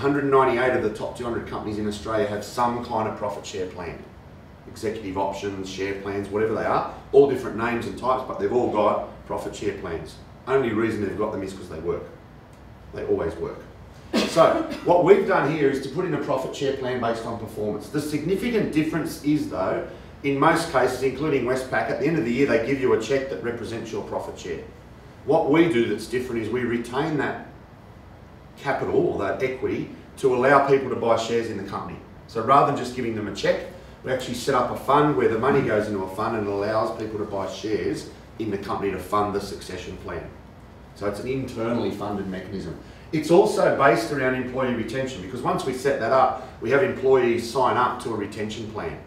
198 of the top 200 companies in Australia have some kind of profit share plan. Executive options, share plans, whatever they are, all different names and types, but they've all got profit share plans. Only reason they've got them is because they work. They always work. So what we've done here is to put in a profit share plan based on performance. The significant difference is though, in most cases, including Westpac, at the end of the year they give you a cheque that represents your profit share. What we do that's different is we retain that capital or that equity to allow people to buy shares in the company. So rather than just giving them a cheque, we actually set up a fund where the money goes into a fund and allows people to buy shares in the company to fund the succession plan. So it's an internally funded mechanism. It's also based around employee retention, because once we set that up, we have employees sign up to a retention plan,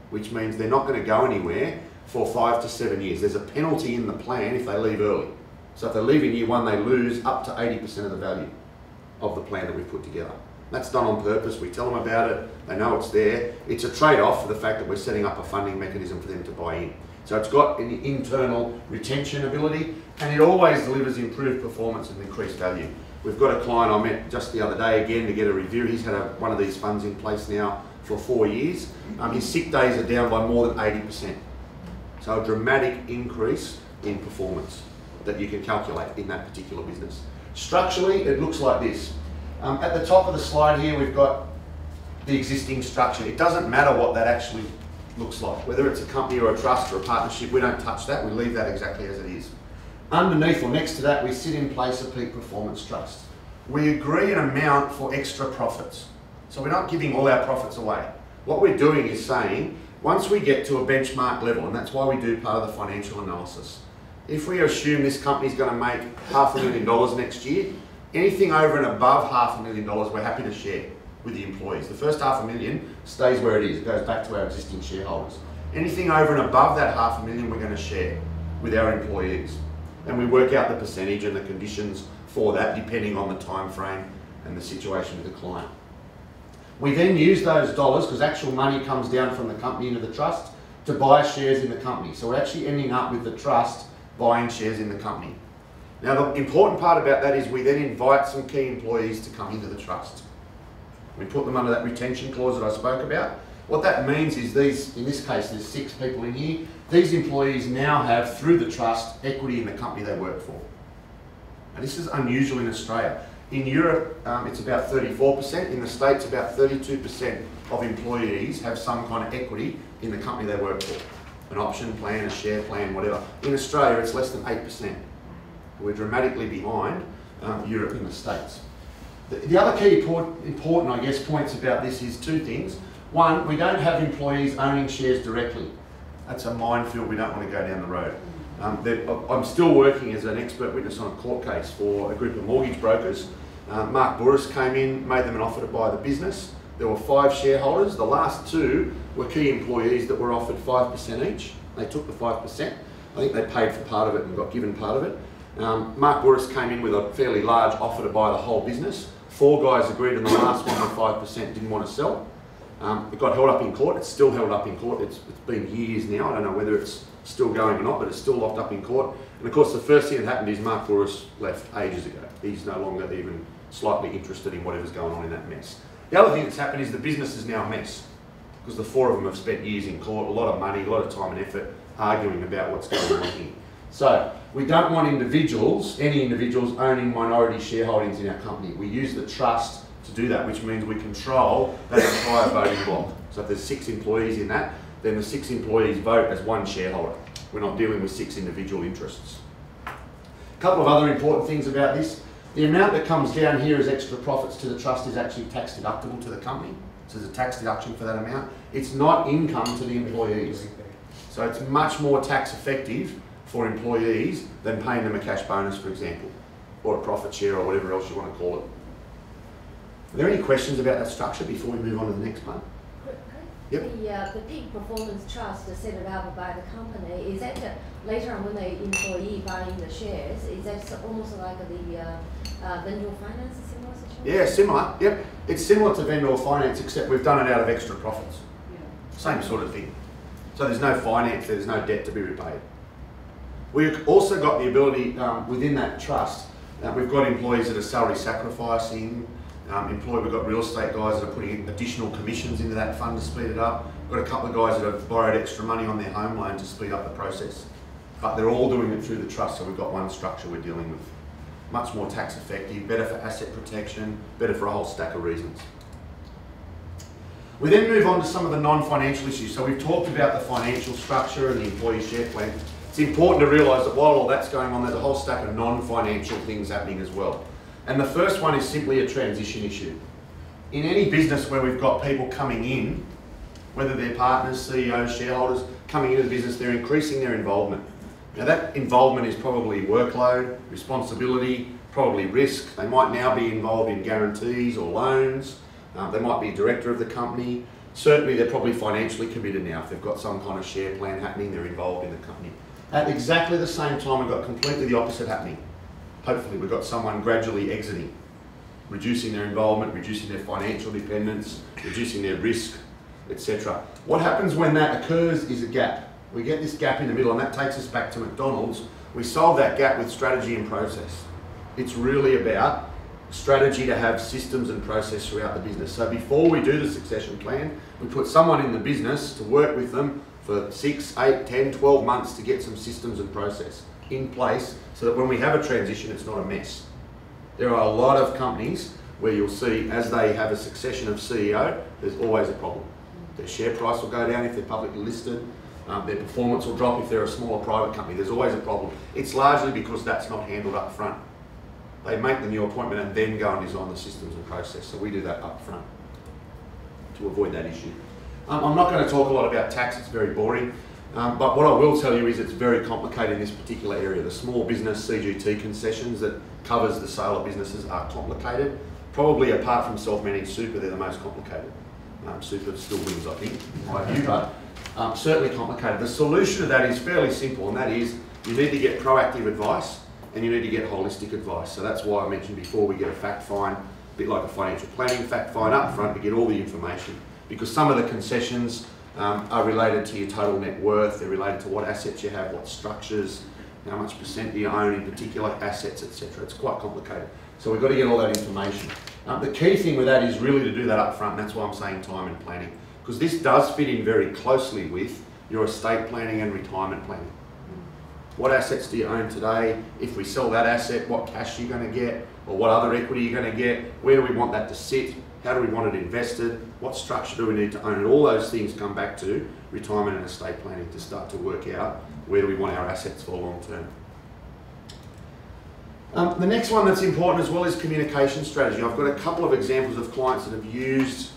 which means they're not going to go anywhere for 5 to 7 years. There's a penalty in the plan if they leave early. So if they leave in year 1, they lose up to 80% of the value of the plan that we've put together. That's done on purpose. We tell them about it. They know it's there. It's a trade-off for the fact that we're setting up a funding mechanism for them to buy in. So it's got an internal retention ability, and it always delivers improved performance and increased value. We've got a client I met just the other day again to get a review. He's had one of these funds in place now for 4 years. His sick days are down by more than 80%. So a dramatic increase in performance that you can calculate in that particular business. Structurally, it looks like this. At the top of the slide here, we've got the existing structure. It doesn't matter what that actually looks like. Whether it's a company or a trust or a partnership, we don't touch that. We leave that exactly as it is. Underneath or next to that, we sit in place a peak performance trust. We agree an amount for extra profits. So we're not giving all our profits away. What we're doing is saying, once we get to a benchmark level, and that's why we do part of the financial analysis, if we assume this company's going to make $500,000 next year, anything over and above $500,000 we're happy to share with the employees. The first $500,000 stays where it is. It goes back to our existing shareholders. Anything over and above that $500,000 we're going to share with our employees. And we work out the percentage and the conditions for that depending on the time frame and the situation with the client. We then use those dollars, because actual money comes down from the company into the trust, to buy shares in the company. So we're actually ending up with the trust buying shares in the company. Now the important part about that is we then invite some key employees to come into the trust. We put them under that retention clause that I spoke about. What that means is these, in this case there's 6 people in here, these employees now have, through the trust, equity in the company they work for. And this is unusual in Australia. In Europe, it's about 34%. In the States, about 32% of employees have some kind of equity in the company they work for. An option plan, a share plan, whatever. In Australia, it's less than 8%. We're dramatically behind Europe and the States. The other key important, I guess, points about this is 2 things. One, we don't have employees owning shares directly. That's a minefield we don't want to go down the road. I'm still working as an expert witness on a court case for a group of mortgage brokers. Mark Bouris came in, made them an offer to buy the business. There were 5 shareholders. The last 2 were key employees that were offered 5% each. They took the 5%. I think they paid for part of it and got given part of it. Mark Bouris came in with a fairly large offer to buy the whole business. 4 guys agreed, and the last one with 5% didn't want to sell. It got held up in court. It's still held up in court. It's been years now. I don't know whether it's still going or not, but it's still locked up in court. And of course, the first thing that happened is Mark Bouris left ages ago. He's no longer even slightly interested in whatever's going on in that mess. The other thing that's happened is the business is now a mess, because the 4 of them have spent years in court, a lot of money, a lot of time and effort arguing about what's going on here. So we don't want individuals, any individuals, owning minority shareholdings in our company. We use the trust to do that, which means we control that entire voting block. So if there's 6 employees in that, then the 6 employees vote as 1 shareholder. We're not dealing with 6 individual interests. A couple of other important things about this. The amount that comes down here as extra profits to the trust is actually tax deductible to the company. So there's a tax deduction for that amount. It's not income to the employees. So it's much more tax effective for employees than paying them a cash bonus, for example, or a profit share or whatever else you want to call it. Are there any questions about that structure before we move on to the next one? Yep. The peak performance trust set it up by the company, is that later on when the employee buying the shares, is that almost like the vendor finance, a similar situation? Yeah, similar. Yep. It's similar to vendor finance, except we've done it out of extra profits. Yeah. Same sort of thing. So there's no finance, there's no debt to be repaid. We've also got the ability within that trust, we've got employees that are salary sacrificing, We've got real estate guys that are putting additional commissions into that fund to speed it up. We've got a couple of guys that have borrowed extra money on their home loan to speed up the process. But they're all doing it through the trust, so we've got one structure we're dealing with. Much more tax effective, better for asset protection, better for a whole stack of reasons. We then move on to some of the non-financial issues. So we've talked about the financial structure and the employee share plan. It's important to realise that while all that's going on, there's a whole stack of non-financial things happening as well. And the first one is simply a transition issue. In any business where we've got people coming in, whether they're partners, CEOs, shareholders, coming into the business, they're increasing their involvement. Now that involvement is probably workload, responsibility, probably risk. They might now be involved in guarantees or loans. They might be a director of the company. Certainly they're probably financially committed now. If they've got some kind of share plan happening, they're involved in the company. At exactly the same time, we've got completely the opposite happening. Hopefully we've got someone gradually exiting, reducing their involvement, reducing their financial dependence, reducing their risk, etc. What happens when that occurs is a gap. We get this gap in the middle, and that takes us back to McDonald's. We solve that gap with strategy and process. It's really about strategy to have systems and process throughout the business. So before we do the succession plan, we put someone in the business to work with them for 6, 8, 10, 12 months to get some systems and process in place so that when we have a transition, it's not a mess. There are a lot of companies where you'll see as they have a succession of CEO, there's always a problem. Their share price will go down if they're publicly listed. Their performance will drop if they're a smaller private company. There's always a problem. It's largely because that's not handled up front. They make the new appointment and then go and design the systems and process. So we do that up front to avoid that issue. I'm not going to talk a lot about tax, it's very boring. But what I will tell you is it's very complicated in this particular area. The small business CGT concessions that covers the sale of businesses are complicated. Probably apart from self-managed super, they're the most complicated. Super still wins, I think, in my view, but certainly complicated. The solution to that is fairly simple, and that is you need to get proactive advice and you need to get holistic advice. So that's why I mentioned before we get a fact find, a bit like a financial planning fact find up front to get all the information, because some of the concessions are related to your total net worth, they're related to what assets you have, what structures, how much percent do you own in particular assets, etc. It's quite complicated. So we've got to get all that information. The key thing with that is really to do that up front, and that's why I'm saying time and planning, because this does fit in very closely with your estate planning and retirement planning. What assets do you own today? If we sell that asset, what cash are you going to get? Or what other equity are you going to get? Where do we want that to sit? How do we want it invested? What structure do we need to own? And all those things come back to retirement and estate planning to start to work out where do we want our assets for long term. The next one that's important as well is communication strategy. I've got a couple of examples of clients that have used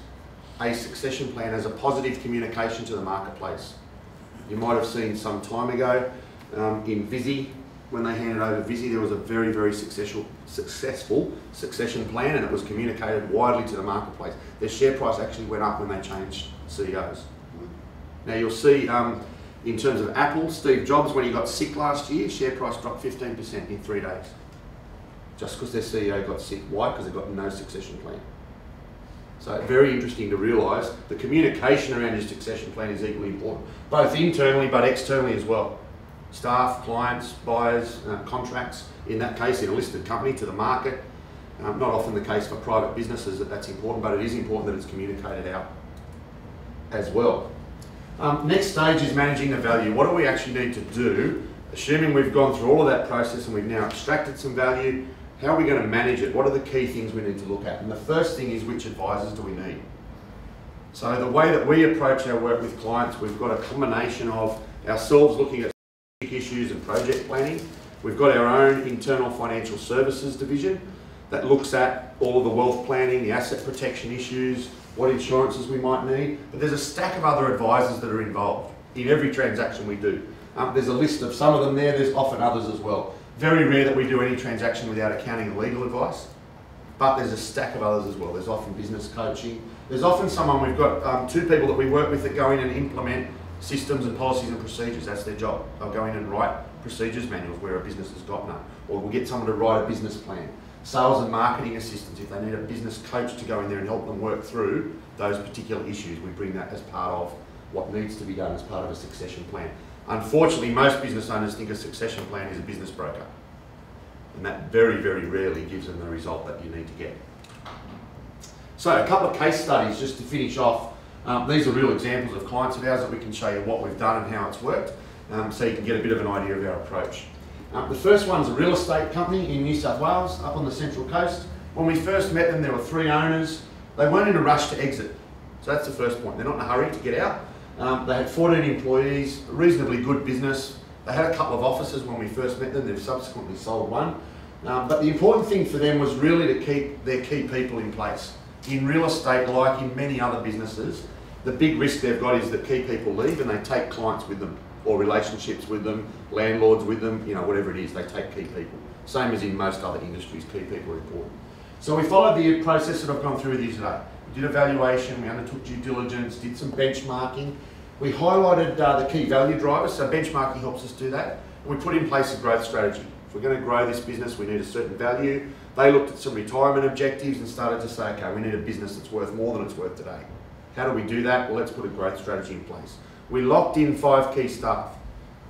a succession plan as a positive communication to the marketplace. You might have seen some time ago in Visy, when they handed over Visy, there was a very, very successful succession plan, and it was communicated widely to the marketplace. Their share price actually went up when they changed CEOs. Now you'll see in terms of Apple, Steve Jobs, when he got sick last year, share price dropped 15% in 3 days. Just because their CEO got sick. Why? Because they've got no succession plan. So very interesting to realise the communication around your succession plan is equally important, both internally but externally as well. Staff, clients, buyers, contracts, in that case in a listed company to the market. Not often the case for private businesses that that's important, but it is important that it's communicated out as well. Next stage is managing the value. What do we actually need to do? Assuming we've gone through all of that process and we've now extracted some value, how are we going to manage it? What are the key things we need to look at? And the first thing is, which advisors do we need? So the way that we approach our work with clients, we've got a combination of ourselves looking at issues and project planning. We've got our own internal financial services division that looks at all of the wealth planning, the asset protection issues, what insurances we might need. But there's a stack of other advisors that are involved in every transaction we do. There's a list of some of them there, there's often others as well. Very rare that we do any transaction without accounting and legal advice, but there's a stack of others as well. There's often business coaching. There's often someone, we've got 2 people that we work with that go in and implement systems and policies and procedures. That's their job. They'll go in and write procedures manuals where a business has got none. Or we'll get someone to write a business plan. Sales and marketing assistants, if they need a business coach to go in there and help them work through those particular issues, we bring that as part of what needs to be done as part of a succession plan. Unfortunately, most business owners think a succession plan is a business broker. And that very, very rarely gives them the result that you need to get. So a couple of case studies just to finish off. These are real examples of clients of ours that we can show you what we've done and how it's worked, so you can get a bit of an idea of our approach. The first one's a real estate company in New South Wales, up on the Central Coast. When we first met them, there were 3 owners. They weren't in a rush to exit. So that's the first point. They're not in a hurry to get out. They had 14 employees, a reasonably good business. They had a couple of offices when we first met them. They've subsequently sold one. But the important thing for them was really to keep their key people in place. In real estate, like in many other businesses, the big risk they've got is that key people leave and they take clients with them, or relationships with them, landlords with them, you know, whatever it is, they take key people. Same as in most other industries, key people are important. So we followed the process that I've gone through with you today. We did evaluation, we undertook due diligence, did some benchmarking. We highlighted the key value drivers, so benchmarking helps us do that. And we put in place a growth strategy. If we're going to grow this business, we need a certain value. They looked at some retirement objectives and started to say, okay, we need a business that's worth more than it's worth today. How do we do that? Well, let's put a growth strategy in place. We locked in 5 key staff.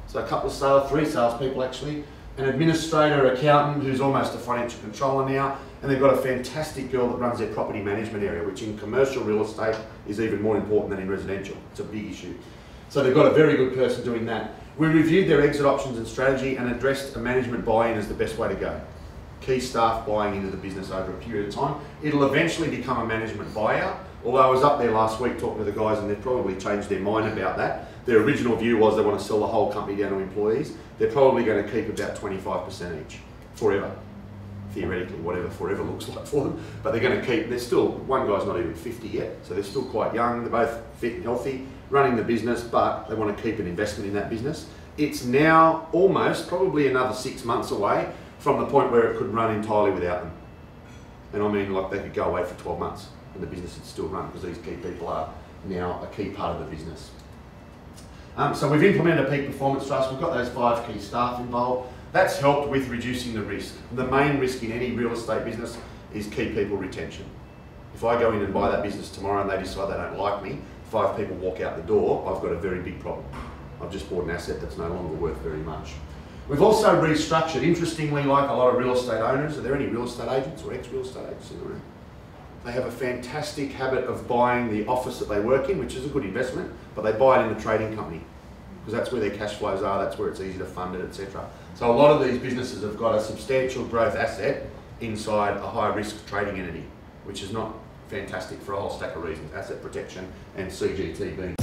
So a couple of 3 salespeople actually, an administrator, accountant who's almost a financial controller now, and they've got a fantastic girl that runs their property management area, which in commercial real estate is even more important than in residential. It's a big issue. So they've got a very good person doing that. We reviewed their exit options and strategy and addressed a management buy-in as the best way to go. Key staff buying into the business over a period of time. It'll eventually become a management buyout, although I was up there last week talking to the guys and they've probably changed their mind about that. Their original view was they want to sell the whole company down to employees. They're probably going to keep about 25% each, forever. Theoretically, whatever forever looks like for them, but they're going to keep, they're still, one guy's not even 50 yet, so they're still quite young, they're both fit and healthy, running the business, but they want to keep an investment in that business. It's now almost, probably another 6 months away from the point where it could run entirely without them. And I mean, like, they could go away for 12 months and the business would still run because these key people are now a key part of the business. So we've implemented a peak performance trust, we've got those 5 key staff involved. That's helped with reducing the risk. The main risk in any real estate business is key people retention. If I go in and buy that business tomorrow and they decide they don't like me, 5 people walk out the door, I've got a very big problem. I've just bought an asset that's no longer worth very much. We've also restructured, interestingly, like a lot of real estate owners. Are there any real estate agents or ex-real estate agents in the room? They have a fantastic habit of buying the office that they work in, which is a good investment, but they buy it in the trading company because that's where their cash flows are, that's where it's easy to fund it, etc. So a lot of these businesses have got a substantial growth asset inside a high risk trading entity, which is not fantastic for a whole stack of reasons, asset protection and CGT being